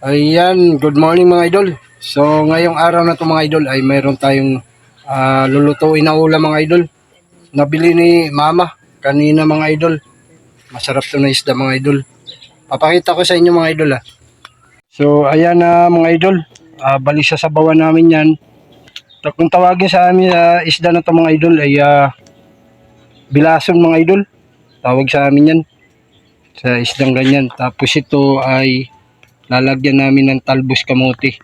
Ayan, good morning mga idol. So ngayong araw na to mga idol ay mayroon tayong lulutuin na ulam mga idol. Nabili ni mama kanina mga idol. Masarap to na isda mga idol. Papakita ko sa inyo mga idol. So ayan na mga idol. Bali sa sabawan namin yan. Kung tawagin sa amin isda na to mga idol ay bilason mga idol. Tawag sa amin yan. Sa isdang ganyan. Tapos ito ay lalagyan namin ng talbos kamote.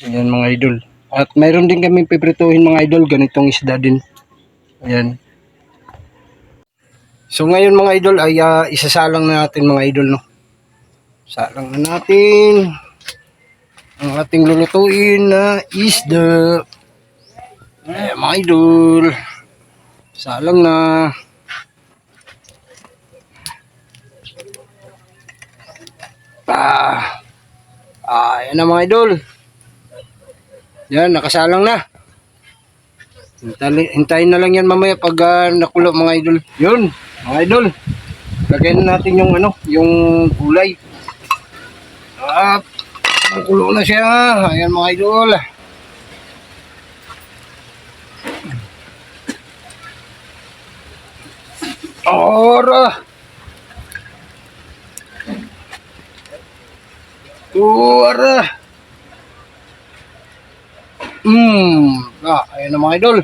Ayan mga idol. At mayroon din kami piprituhin mga idol. Ganitong isda din. Ayan. So ngayon mga idol ay isasalang na natin mga idol. No? Salang na natin ang ating lulutuin na isda. Ayan mga idol. Salang na. Ayan na mga idol. Yan, nakasalang na. Hintayin na lang yan mamaya pag nakulo mga idol. Yun, mga idol. Lagyan na natin yung yung gulay. Nakulo na siya. Ayan mga idol. Ora. Ora. Ayan na mga idol.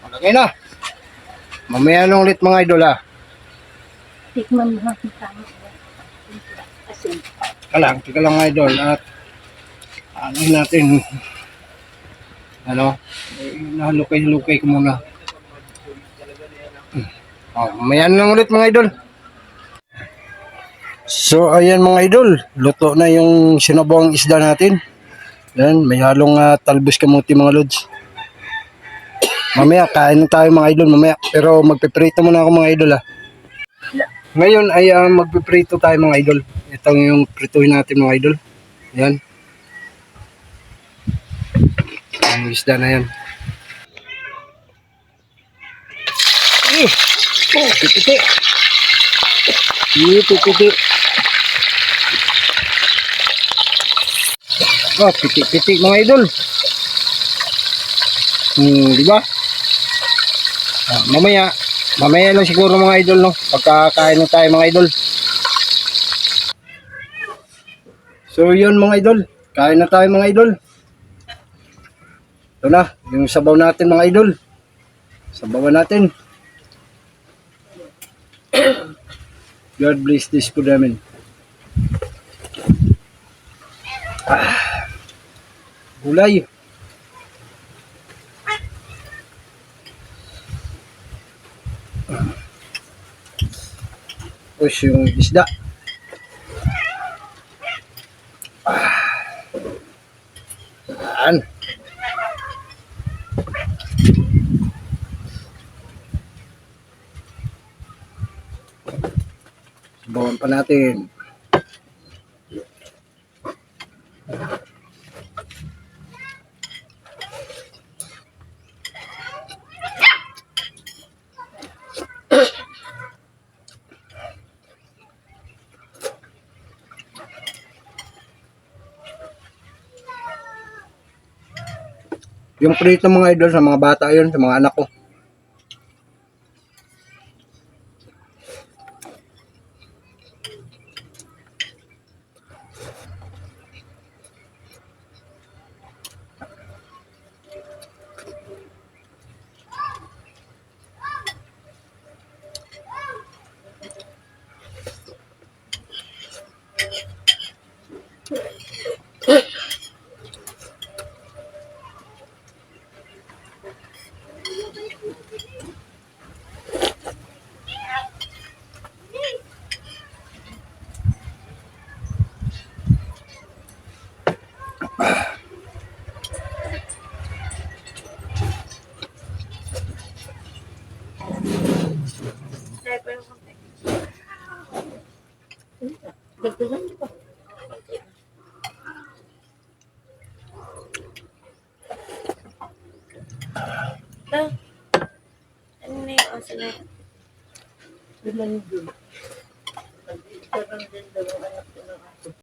Malagay na. Mamaya nung ulit mga idol Tikman mo ang tama. Asin. Tika lang mga idol. At natin. Nalukay-lukay ko muna. Mamaya nung ulit mga idol. So ayan mga idol. Luto na yung sinabawang isda natin. Yan, may halong talbos kamuti mga lods. Mamaya kain tayo mga idol mamaya. Pero magpiprito muna ako mga idol Ngayon ay magpiprito tayo mga idol. Ito yung prituhin natin mga idol. Yan. Ang isda na yan. Piti-piti. Piti-piti. Piti-piti mga idol. Di ba? Mamaya lang siguro mga idol no. Pagkakain na tayo mga idol. So yun mga idol. Kain na tayo mga idol. Ito na, yung sabaw natin mga idol. Sabawan natin. God bless this food namin. Gulay. Tapos yung isda. Yan. Sabawan pa natin. Yung prito mga idol sa mga bata yun, sa mga anak ko.